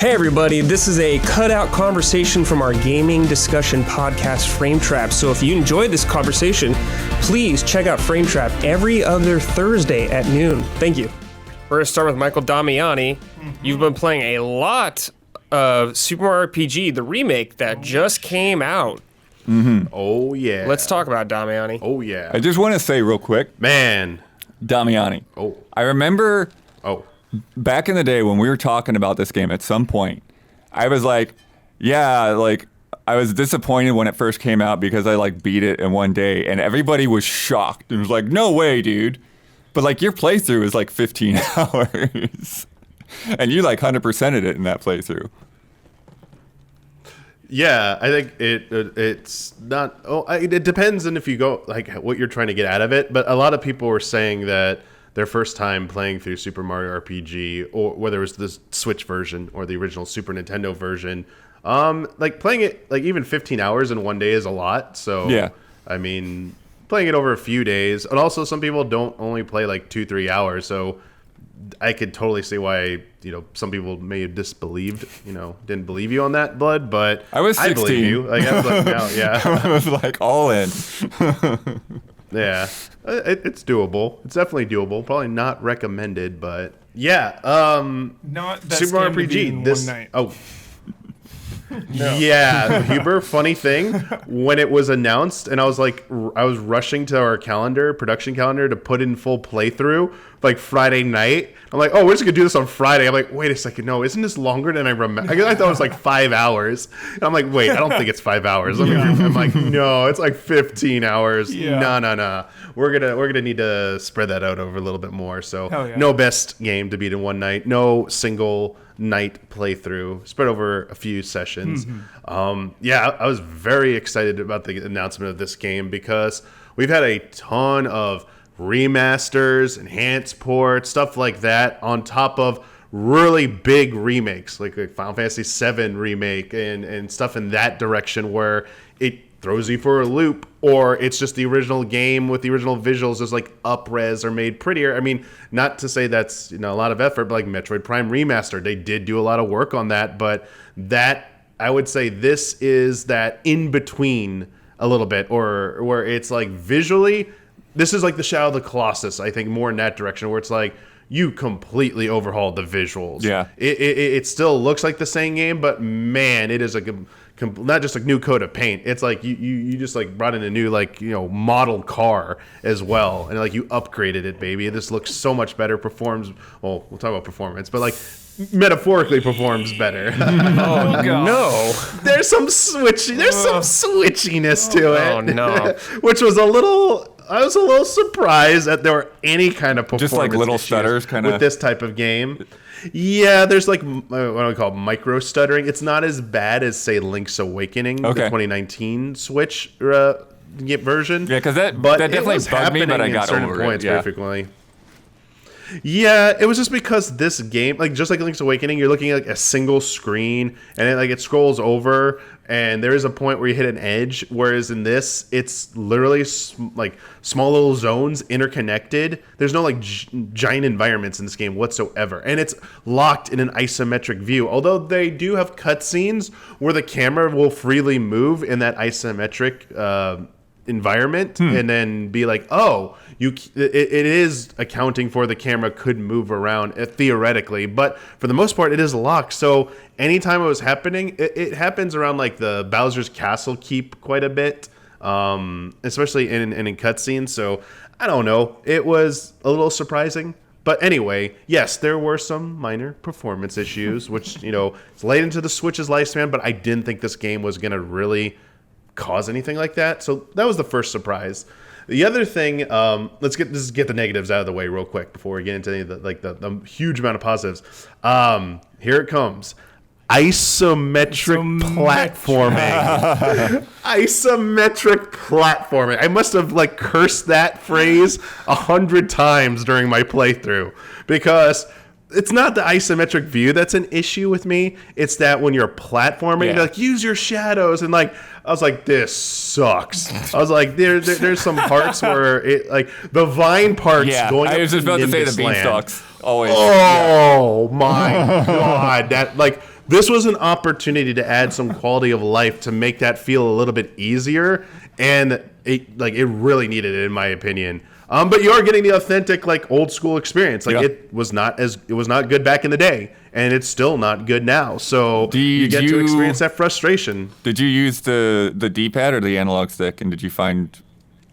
Hey everybody, this is a cutout conversation from our gaming discussion podcast, Frame Trap. So if you enjoyed this conversation, please check out Frame Trap every other Thursday at noon. Thank you. We're going to start with Michael Damiani. You've been playing a lot of Super Mario RPG, the remake that just came out. Oh, yeah. Let's talk about Damiani. Oh, yeah. I just want to say real quick, Man. Damiani. Oh. I remember Oh. back in the day when we were talking about this game at some point, I was like, yeah, like, I was disappointed when it first came out because I, like, beat it in one day, and everybody was shocked and was like, no way, dude. But, like, your playthrough is, like, 15 hours. And you, like, 100%ed it in that playthrough. Yeah, I think it's not. It depends on if you go like what you're trying to get out of it. But a lot of people were saying that their first time playing through Super Mario RPG, or whether it was the Switch version or the original Super Nintendo version, like playing it like even 15 hours in one day is a lot. So Yeah. I mean, playing it over a few days, and also some people don't only play like 2-3 hours. So I could totally see why, some people may have disbelieved, didn't believe you on that, Blood, but I was 16. I believe you. Like, I was like, no, yeah. I was, like, all in. Yeah. It's doable. It's definitely doable. Probably not recommended, but yeah. Not that Super Mario scam to beat RPG. in This, one night. oh. Yeah, Huber, funny thing, when it was announced, and I was rushing to our production calendar to put in full playthrough, like Friday night. I'm like, oh, we're just gonna do this on Friday. I'm like, wait a second, no, isn't this longer than I remember? I thought it was like 5 hours. And I'm like, wait, I don't think it's 5 hours. I'm like, no, it's like 15 hours. Yeah. No. We're gonna need to spread that out over a little bit more. So Yeah. no best game to beat in one night. No single night playthrough, spread over a few sessions. I was very excited about the announcement of this game because we've had a ton of remasters, enhanced ports, stuff like that on top of really big remakes like Final Fantasy VII remake and stuff in that direction where it throws you for a loop, or it's just the original game with the original visuals just like up-res or made prettier. I mean, not to say that's a lot of effort, but like Metroid Prime Remastered, they did do a lot of work on that, but that, I would say this is that in between a little bit, or where it's like visually, this is like the Shadow of the Colossus, I think, more in that direction, where it's like you completely overhauled the visuals. Yeah. It still looks like the same game, but man, it is not just a new coat of paint. It's like you just like brought in a new model car as well, and like you upgraded it, baby. This looks so much better. Performs well. We'll talk about performance, but like metaphorically performs better. Oh, God. No. There's some switchiness to it. Oh, no. Which was I was a little surprised that there were any kind of performance Just like little issues stutters, kind of with this type of game. Yeah, there's like what do we call it, micro stuttering. It's not as bad as say Link's Awakening, the 2019 Switch version. Yeah, because that but definitely it was bugged me, but I happening got in certain over points it. Yeah. very frequently. Yeah, it was just because this game, like just like Link's Awakening, you're looking at like a single screen, and it scrolls over, and there is a point where you hit an edge. Whereas in this, it's literally like small little zones interconnected. There's no like giant environments in this game whatsoever, and it's locked in an isometric view. Although they do have cutscenes where the camera will freely move in that isometric environment, and then be like, oh, it is accounting for the camera could move around theoretically, but for the most part it is locked. So anytime it was happening, it happens around like the Bowser's Castle keep quite a bit, especially in cutscenes. So I don't know, it was a little surprising. But anyway, yes, there were some minor performance issues, which it's late into the Switch's lifespan, but I didn't think this game was going to really cause anything like that. So that was the first surprise. The other thing, let's get the negatives out of the way real quick before we get into any of the huge amount of positives. Here it comes. Isometric platforming. Isometric platforming. I must have cursed that phrase 100 times during my playthrough, because it's not the isometric view that's an issue with me. It's that when you're platforming, you're use your shadows, and I was like, this sucks. I was like, there's some parts where it the vine parts going. I was just about to say the Nimbus Land. beanstalks. Always. Oh my god, that This was an opportunity to add some quality of life to make that feel a little bit easier, and it really needed it in my opinion. But you are getting the authentic old school experience. It was not good back in the day, and it's still not good now. So you get to experience that frustration. Did you use the D-pad or the analog stick, and did you find?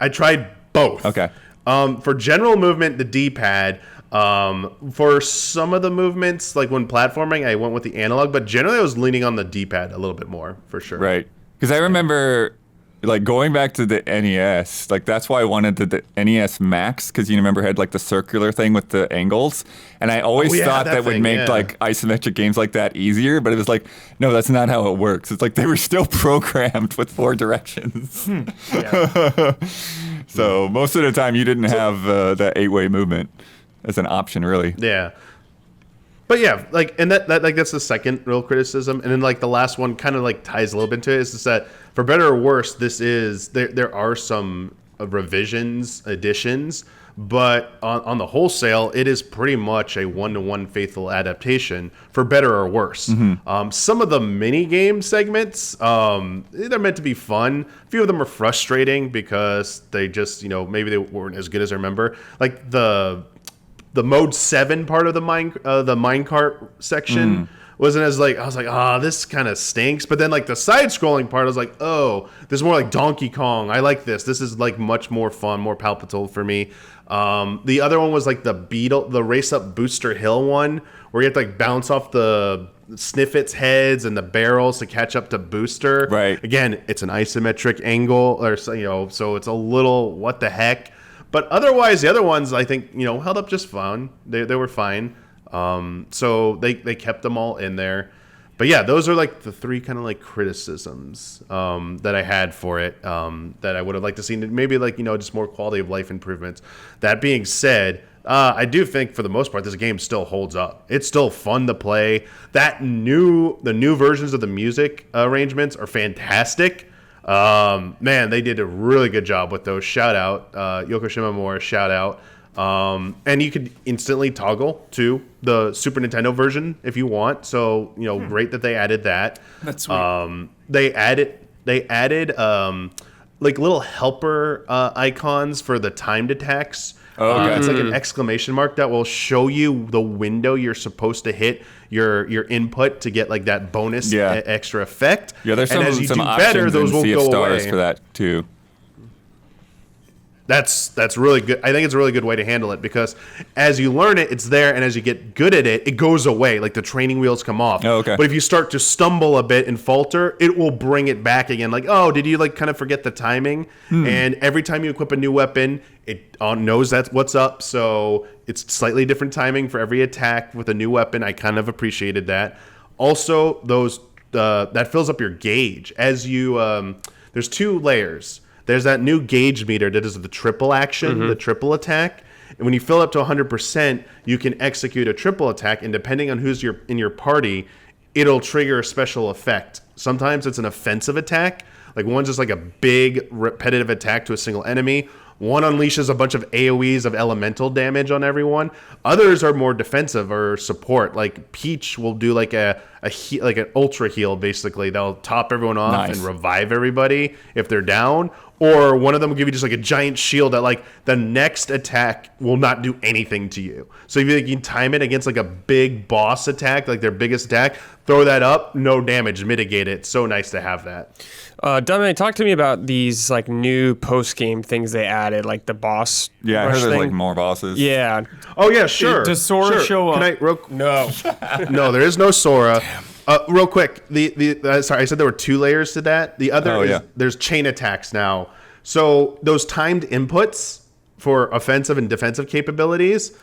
I tried both. Okay. For general movement, the D-pad. For some of the movements, like when platforming, I went with the analog, but generally I was leaning on the D-pad a little bit more, for sure. Right. Because I remember going back to the NES, that's why I wanted the NES Max, because you remember it had the circular thing with the angles, and I always thought that would make isometric games like that easier, but it was no, that's not how it works. It's they were still programmed with 4 directions. Yeah. So most of the time you didn't have that 8-way movement as an option, really. Yeah. But yeah, and that's the second real criticism, and then the last one kind of ties a little bit into it, is just that for better or worse, there are some revisions, additions, but on the wholesale, it is pretty much a 1-to-1 faithful adaptation for better or worse. Mm-hmm. Some of the mini game segments, they're meant to be fun. A few of them are frustrating because they just maybe they weren't as good as I remember. The mode 7 part of the minecart section wasn't as I was this kind of stinks. But then the side scrolling part, I was oh, this is more like Donkey Kong. I like this. This is much more fun, more palpable for me. The other one was the race up Booster Hill one, where you have to bounce off the Sniffet's heads and the barrels to catch up to Booster. Right. Again, it's an isometric angle, or so it's a little what the heck. But otherwise, the other ones, I think, held up just fine. They were fine. So they kept them all in there. But yeah, those are the 3 kind of criticisms that I had for it, that I would have liked to see. Maybe just more quality of life improvements. That being said, I do think for the most part this game still holds up. It's still fun to play. The new versions of the music arrangements are fantastic. Man, they did a really good job with those. Shout out, Yoko Shimomura, shout out. And you could instantly toggle to the Super Nintendo version if you want. So, great that they added that. That's sweet. They added little helper icons for the timed attacks. Oh, okay. It's an exclamation mark that will show you the window you're supposed to hit your input to get that bonus extra effect. Yeah, there's and as you some do options better, those in will Sea of go Stars away. for that too. That's really good. I think it's a really good way to handle it, because as you learn it, it's there, and as you get good at it, it goes away. The training wheels come off. Oh, okay. But if you start to stumble a bit and falter, it will bring it back again. Oh, did you kind of forget the timing? And every time you equip a new weapon, it knows that's what's up. So it's slightly different timing for every attack with a new weapon. I kind of appreciated that. Also, that fills up your gauge as you. There's 2 layers. There's that new gauge meter that is the triple action, the triple attack. And when you fill up to 100%, you can execute a triple attack. And depending on who's in your party, it'll trigger a special effect. Sometimes it's an offensive attack. One's just a big repetitive attack to a single enemy. One unleashes a bunch of AoEs of elemental damage on everyone. Others are more defensive or support. Peach will do an ultra heal, basically. They'll top everyone off and revive everybody if they're down. Or one of them will give you just a giant shield that the next attack will not do anything to you. So if you can time it against a big boss attack, their biggest attack, throw that up, no damage, mitigate it. So nice to have that. Damiani, talk to me about these new post-game things they added, the boss. Yeah, I heard thing. there's more bosses. Yeah. Oh yeah, sure. Does Sora show up? No. No, there is no Sora. Real quick, sorry, I said there were 2 layers to that. The other there's chain attacks now. So those timed inputs for offensive and defensive capabilities,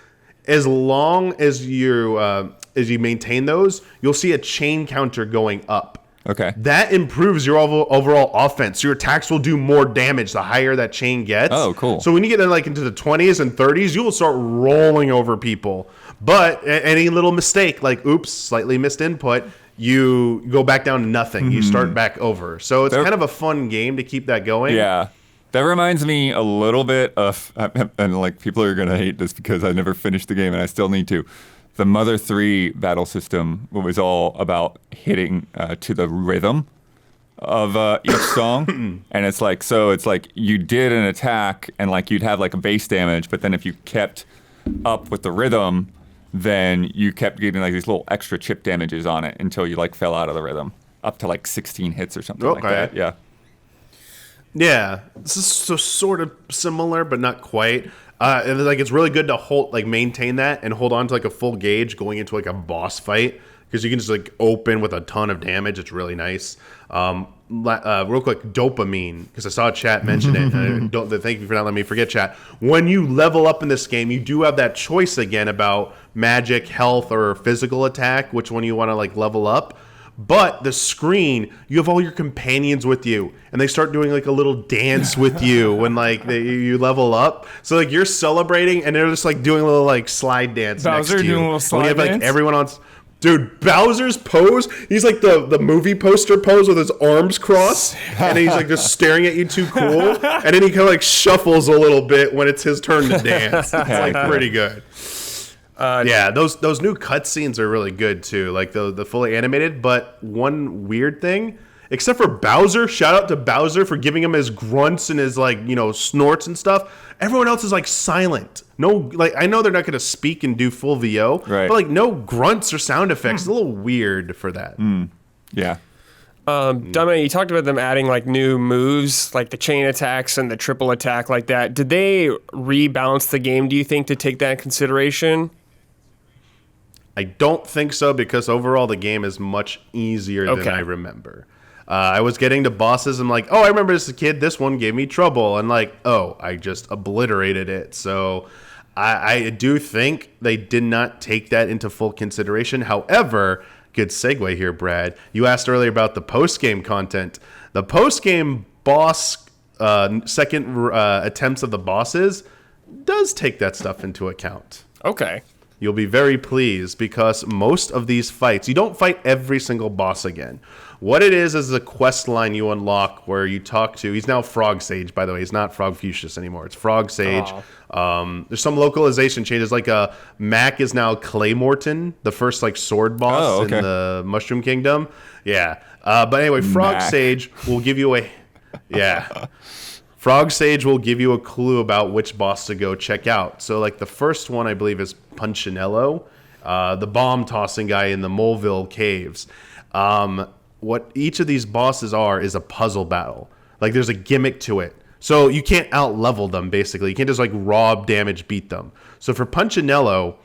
as long as you maintain those, you'll see a chain counter going up. Okay. That improves your overall offense. Your attacks will do more damage the higher that chain gets. Oh, cool. So when you get into the 20s and 30s, you will start rolling over people. But any little mistake, oops, slightly missed input, you go back down to nothing. You start back over. So it's kind of a fun game to keep that going. Yeah. That reminds me a little bit of, and people are going to hate this because I never finished the game and I still need to, the Mother 3 battle system was all about hitting to the rhythm of each song. And it's like you did an attack and like you'd have like a base damage, but then if you kept up with the rhythm, then you kept getting like these little extra chip damages on it until you like fell out of the rhythm, up to like 16 hits or something like that. Yeah, this is so sort of similar, but not quite. And like it's really good to maintain that and hold on to like a full gauge going into like a boss fight, because you can just like open with a ton of damage. It's really nice. Real quick, dopamine, because I saw chat mention it. And thank you for not letting me forget, chat. When you level up in this game, you do have that choice again about magic, health, or physical attack, which one you want to like level up. But the screen, you have all your companions with you, and they start doing like a little dance with you when like you level up. So like you're celebrating, and they're just like doing a little like slide dance next to you. Doing a little slide and you have dance? like everyone on. Dude, Bowser's pose, he's like the movie poster pose with his arms crossed, and he's like just staring at you too cool, and then he kind of like shuffles a little bit when it's his turn to dance. It's like pretty good. Yeah, those new cutscenes are really good too, like the fully animated. But one weird thing, except for Bowser, shout out to Bowser for giving him his grunts and his like snorts and stuff. Everyone else is like silent. No, like I know they're not going to speak and do full VO, right, but like no grunts or sound effects. It's a little weird for that. Yeah. Damiani, you talked about them adding like new moves, like the chain attacks and the triple attack like that. Did they rebalance the game, do you think, to take that in consideration? I don't think so, because overall the game is much easier than I remember. I was getting to bosses, I'm like, oh, I remember as a kid, this one gave me trouble. And like, oh, I just obliterated it. So I do think they did not take that into full consideration. However, good segue here, Brad. You asked earlier about the post-game content. The post-game boss, second attempts of the bosses does take that stuff into account. Okay. You'll be very pleased, because most of these fights, you don't fight every single boss again. What it is a quest line you unlock where you talk to, he's now Frog Sage, by the way. He's not Frog Fuchsius anymore. It's Frog Sage. There's some localization changes, like Mac is now Claymorton, the first like sword boss in the Mushroom Kingdom. Yeah. But anyway, Frog Sage will give you a... Yeah. Frog Sage will give you a clue about which boss to go check out. So, like, the first one, I believe, is Punchinello, the bomb-tossing guy in the Moleville Caves. What each of these bosses are is a puzzle battle. Like, there's a gimmick to it. So, you can't out-level them, basically. You can't just, like, raw damage beat them. So, for Punchinello,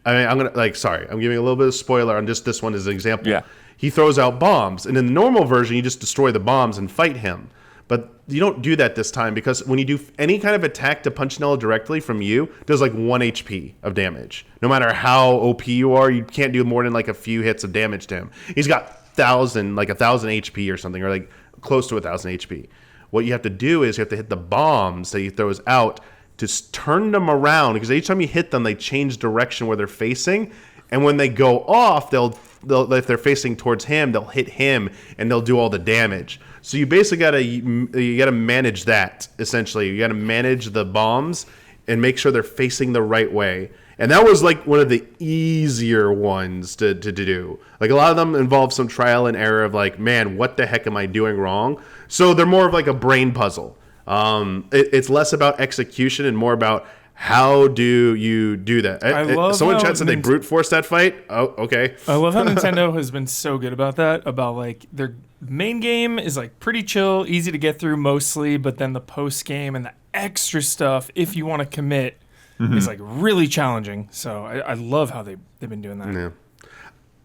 I mean, I'm giving a little bit of spoiler on just this one as an example. Yeah. He throws out bombs. And in the normal version, you just destroy the bombs and fight him. But you don't do that this time, because when you do any kind of attack to Punchinello directly from you, it does like 1 HP of damage. No matter how OP you are, you can't do more than like a few hits of damage to him. He's got 1,000 HP or something, or like close to 1,000 HP. What you have to do is you have to hit the bombs that he throws out to turn them around, because each time you hit them, they change direction where they're facing. And when they go off, they'll if they're facing towards him, they'll hit him and they'll do all the damage. So you basically gotta manage that, essentially. You gotta manage the bombs and make sure they're facing the right way. And that was like one of the easier ones to do. Like a lot of them involve some trial and error of like, man, what the heck am I doing wrong? So they're more of like a brain puzzle. It's less about execution and more about how do you do that. Someone in chat said they brute force that fight. Oh, okay. I love how Nintendo has been so good about that. About like their main game is like pretty chill, easy to get through mostly, but then the post game and the extra stuff, if you want to commit, is like really challenging. So I love how they've been doing that.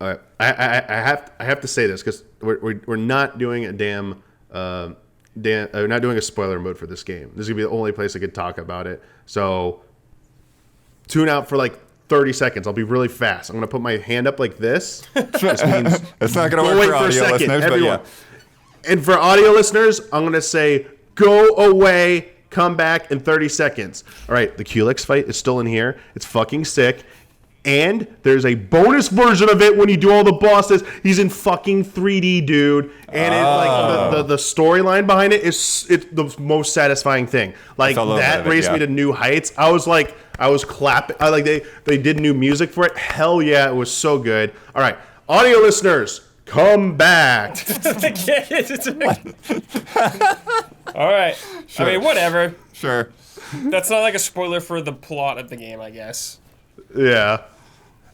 Yeah. I have to say this, because we're not doing a we're not doing a spoiler mode for this game. This is gonna be the only place I could talk about it. So tune out for like 30 seconds. I'll be really fast. I'm gonna put my hand up like this. This means it's not gonna work for audio listeners, everyone. But yeah. And for audio listeners, I'm gonna say go away, come back in 30 seconds. All right, the Culex fight is still in here. It's fucking sick. And there's a bonus version of it when you do all the bosses. He's in fucking 3D, dude. And the storyline behind it it's the most satisfying thing. Like that raised me to new heights. I was clapping. They did new music for it. Hell yeah, it was so good. All right, audio listeners, come back. All right. Sure. I mean, whatever. Sure. That's not like a spoiler for the plot of the game, I guess. Yeah.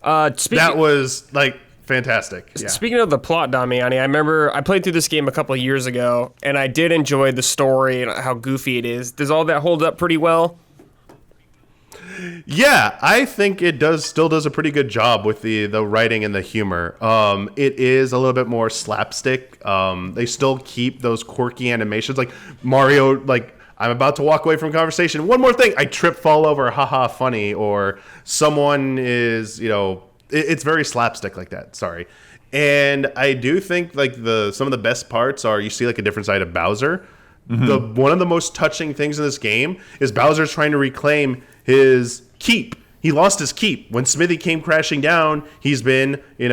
That was like fantastic. Yeah. Speaking of the plot, Damiani, I remember I played through this game a couple of years ago, and I did enjoy the story and how goofy it is. Does all that hold up pretty well? Yeah, I think it still does a pretty good job with the writing and the humor. It is a little bit more slapstick. They still keep those quirky animations, like Mario. Like, I'm about to walk away from conversation. One more thing, I trip, fall over, haha, funny, or someone is, it's very slapstick like that. Sorry. And I do think like some of the best parts are you see like a different side of Bowser. Mm-hmm. One of the most touching things in this game is Bowser's trying to reclaim his keep. He lost his keep when Smithy came crashing down. He's been, he's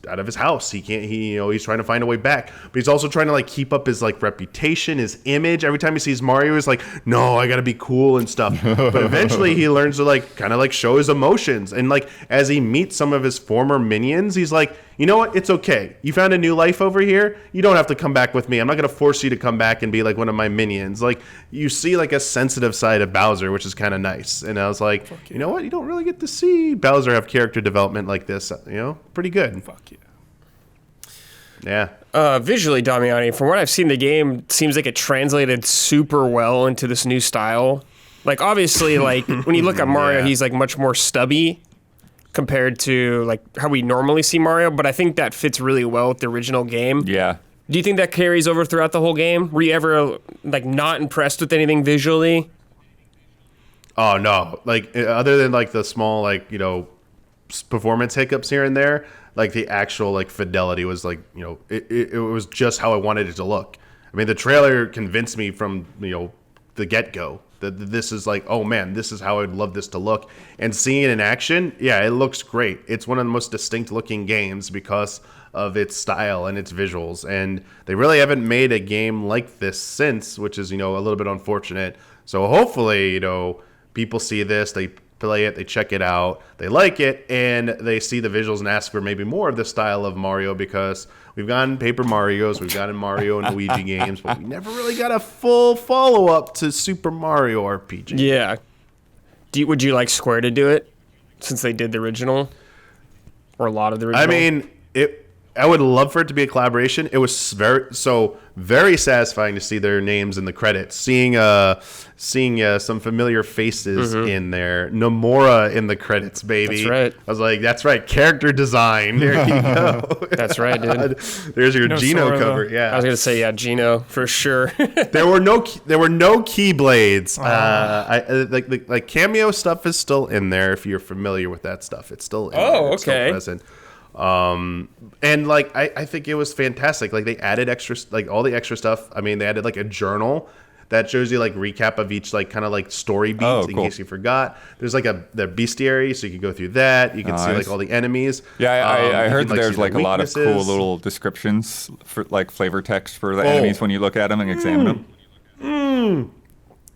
out of his house. He can't. He's trying to find a way back, but he's also trying to like keep up his like reputation, his image. Every time he sees Mario, he's like, "No, I got to be cool and stuff." But eventually, he learns to like kind of like show his emotions, and like as he meets some of his former minions, he's like, "You know what? It's okay. You found a new life over here. You don't have to come back with me. I'm not going to force you to come back and be like one of my minions." Like you see like a sensitive side of Bowser, which is kind of nice. And I was like, you know what? You don't really get to see Bowser have character development like this. Pretty good. Fuck yeah. Yeah. Visually, Damiani, from what I've seen, the game seems like it translated super well into this new style. Like obviously, like when you look at Mario, he's like much more stubby compared to like how we normally see Mario, but I think that fits really well with the original game. Yeah. Do you think that carries over throughout the whole game? Were you ever like not impressed with anything visually? Oh no, like other than like the small like performance hiccups here and there, like the actual like fidelity was like it was just how I wanted it to look. I mean, the trailer convinced me from the get-go that this is like, oh man, this is how I'd love this to look. And seeing it in action, yeah, it looks great. It's one of the most distinct looking games because of its style and its visuals. And they really haven't made a game like this since, which is, a little bit unfortunate. So hopefully, people see this, they play it, they check it out, they like it, and they see the visuals and ask for maybe more of this style of Mario, because we've gotten Paper Marios, we've gotten Mario and Luigi games, but we never really got a full follow-up to Super Mario RPG. Yeah. Would you like Square to do it, since they did the original? Or a lot of the original? I mean, I would love for it to be a collaboration. It was very satisfying to see their names in the credits. Seeing some familiar faces in there. Nomura in the credits, baby. That's right. I was like, that's right. Character design. There you go. That's right, dude. There's your Geno Sora, cover. though. Yeah. I was gonna say Geno for sure. There were no Keyblades. Like cameo stuff is still in there. If you're familiar with that stuff, it's still in there. It's still okay. present. And like I think it was fantastic. Like they added extra, like all the extra stuff. I mean, they added like a journal that shows you like recap of each like kind of like story beats in case you forgot. There's like the bestiary, so you can go through that. You can see like all the enemies. Yeah, I heard that there's like a lot of weaknesses. cool little descriptions for like flavor text for the enemies when you look at them and examine them.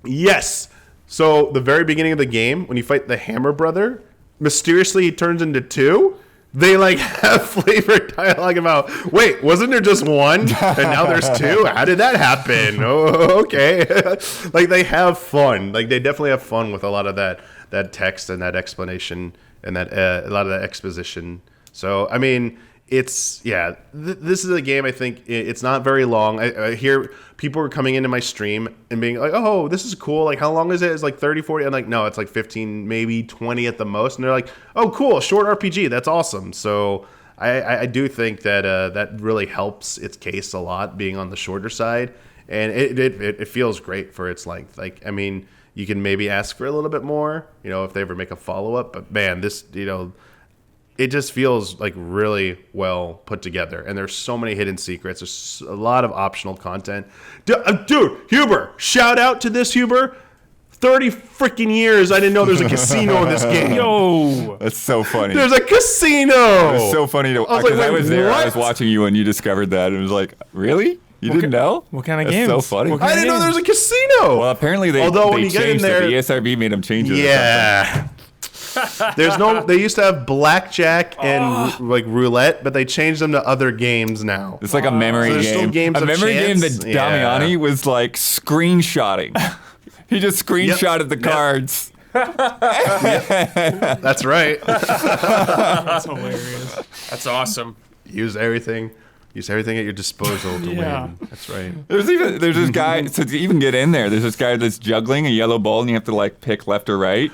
Yes. So the very beginning of the game, when you fight the Hammer Brother, mysteriously he turns into two. They like have flavored dialogue about, wait, wasn't there just one and now there's two? How did that happen? Oh, okay. Like they have fun. Like they definitely have fun with a lot of that text and that explanation and that a lot of that exposition. So I mean, this is a game. I think it's not very long. I hear people are coming into my stream and being like, oh, this is cool. Like, how long is it? It's like 30, 40. I'm like, no, it's like 15, maybe 20 at the most. And they're like, oh, cool, short RPG. That's awesome. So I do think that that really helps its case a lot, being on the shorter side. And it feels great for its length. Like, I mean, you can maybe ask for a little bit more, if they ever make a follow-up. But, man, this, it just feels like really well put together. And there's so many hidden secrets. There's a lot of optional content. Dude, Huber, shout out to this, Huber. 30 freaking years, I didn't know there's a casino in this game. Yo. That's so funny. There's a casino. It's so funny to was because like, I was wait, there. I what? was watching you when you discovered that, and it was like, really? You didn't know? What kind of That's games? so funny. What kind I didn't know there was a casino. Well, apparently they Although when you changed get in there, it. The ESRB made them change it. Or yeah. There's no. They used to have blackjack and like roulette, but they changed them to other games now. it's like a memory So there's still game. games A of memory game chance? that Yeah. Damiani was like screenshotting. He just screenshotted the cards. That's right. That's hilarious. That's awesome. Use everything at your disposal to Yeah. win. That's right. There's this guy, so to even get in there, there's this guy that's juggling a yellow ball and you have to like pick left or right.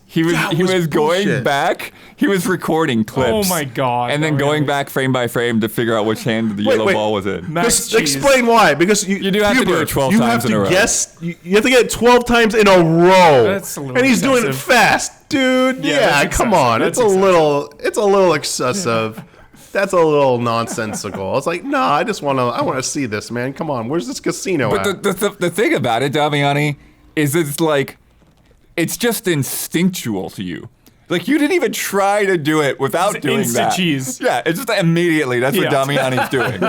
He was going bullshit. back. He was recording clips. Oh my God. And then Oh, going yeah. back frame by frame to figure out which hand the yellow wait. ball was in. Max cheese. Explain why. Because you do have to do Huber, it 12 you times have in a to row. Guess, you have to get it 12 times in a row. That's a little and he's doing it excessive. fast, dude. Yeah, Yeah, that's come excessive. on. That's It's a little excessive. That's a little nonsensical. It's like, nah, I want to see this, man. Come on, where's this casino But at? the thing about it, Damiani, is it's like, it's just instinctual to you. Like, you didn't even try to do it without It's doing instant that. cheese. Yeah, it's just immediately. That's what Yeah. Damiani's doing.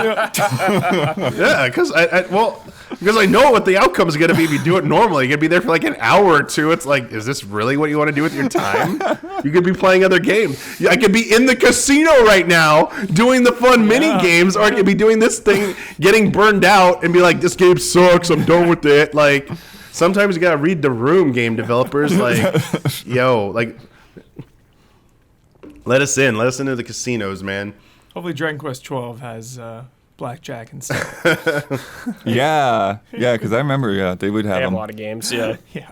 Yeah, because I know what the outcome is going to be if you do it normally. You're going to be there for like an hour or two. It's like, is this really what you want to do with your time? You could be playing other games. I could be in the casino right now doing the fun mini games, or I could be doing this thing, getting burned out, and be like, this game sucks. I'm done with it. Like, sometimes you got to read the room, game developers. Like, yo, like, let us into the casinos, man. Hopefully Dragon Quest 12 has blackjack and stuff. Yeah, because I remember, they would They have have them. a lot of games, yeah. Yeah.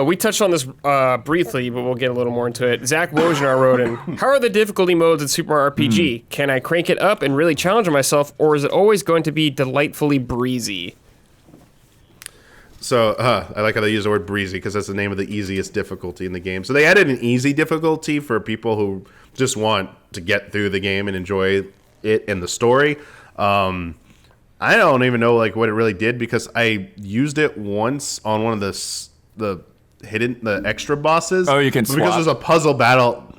We touched on this briefly, but we'll get a little more into it. Zach Wojnar wrote in, how are the difficulty modes in Super Mario RPG? Can I crank it up and really challenge myself, or is it always going to be delightfully breezy? So I like how they use the word breezy because that's the name of the easiest difficulty in the game. So they added an easy difficulty for people who just want to get through the game and enjoy it and the story. I don't even know like what it really did because I used it once on one of the extra bosses. Oh, you can because swap. there's a puzzle battle.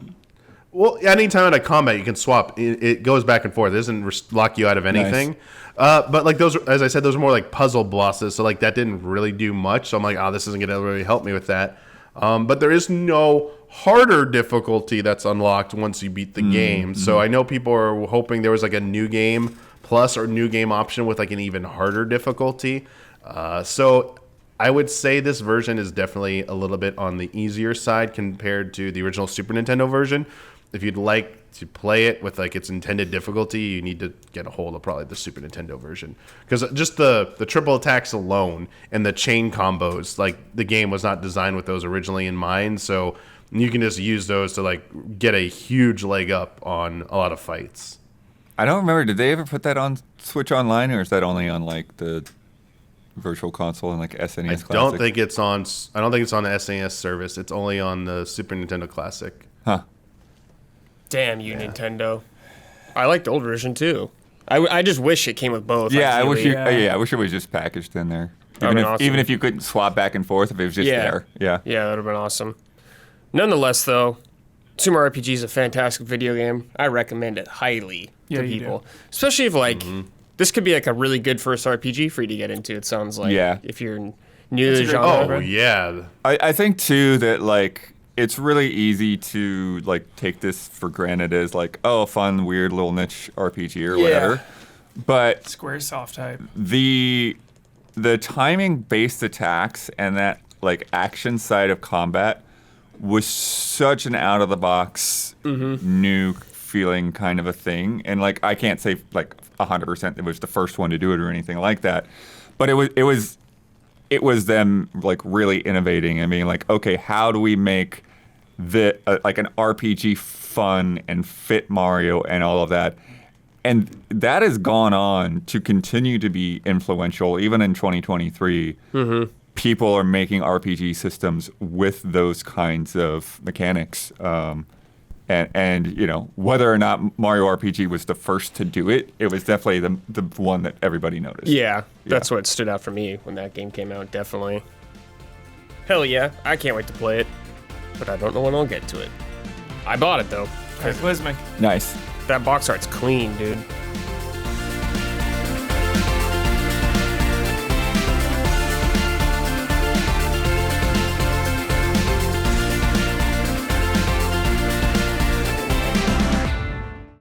Well, anytime in a combat, you can swap. It goes back and forth. It doesn't lock you out of anything. Nice. But like those, as I said, those are more like puzzle bosses. So like that didn't really do much. So I'm like, oh, this isn't gonna really help me with that. But there is no harder difficulty that's unlocked once you beat the game. So I know people are hoping there was like a new game plus or new game option with like an even harder difficulty. So I would say this version is definitely a little bit on the easier side compared to the original Super Nintendo version. If you'd like to play it with like its intended difficulty, you need to get a hold of probably the Super Nintendo version because just the triple attacks alone and the chain combos, like the game was not designed with those originally in mind. So you can just use those to like get a huge leg up on a lot of fights. I don't remember. Did they ever put that on Switch Online, or is that only on like the Virtual Console and like SNES Classic? I don't think it's on the SNES service. It's only on the Super Nintendo Classic. Huh. Damn you, Nintendo. I like the old version, too. I just wish it came with both. Yeah, I wish ideally. I wish it was just packaged in there. That'd been awesome. Even if you couldn't swap back and forth, if it was just there. Yeah. Yeah, that would have been awesome. Nonetheless, though, Super Mario RPG is a fantastic video game. I recommend it highly Yeah, to you people. do. Especially if, like, this could be, like, a really good first RPG for you to get into, it sounds like. Yeah. If you're new to the a great genre. Oh yeah, I think too that like it's really easy to like take this for granted as like, oh, fun, weird little niche RPG or whatever. But Squaresoft type. the timing based attacks and that like action side of combat was such an out of the box new feeling kind of a thing. And like I can't say like 100% it was the first one to do it or anything like that. But it was them like really innovating and being like, okay, how do we make like an RPG fun and fit Mario and all of that? And that has gone on to continue to be influential even in 2023. People are making RPG systems with those kinds of mechanics. And you know, whether or not Mario RPG was the first to do it, it was definitely the one that everybody noticed. Yeah, that's what stood out for me when that game came out, definitely. Hell yeah, I can't wait to play it. But I don't know when I'll get to it. I bought it though. Cataclysmic. Nice. That box art's clean, dude.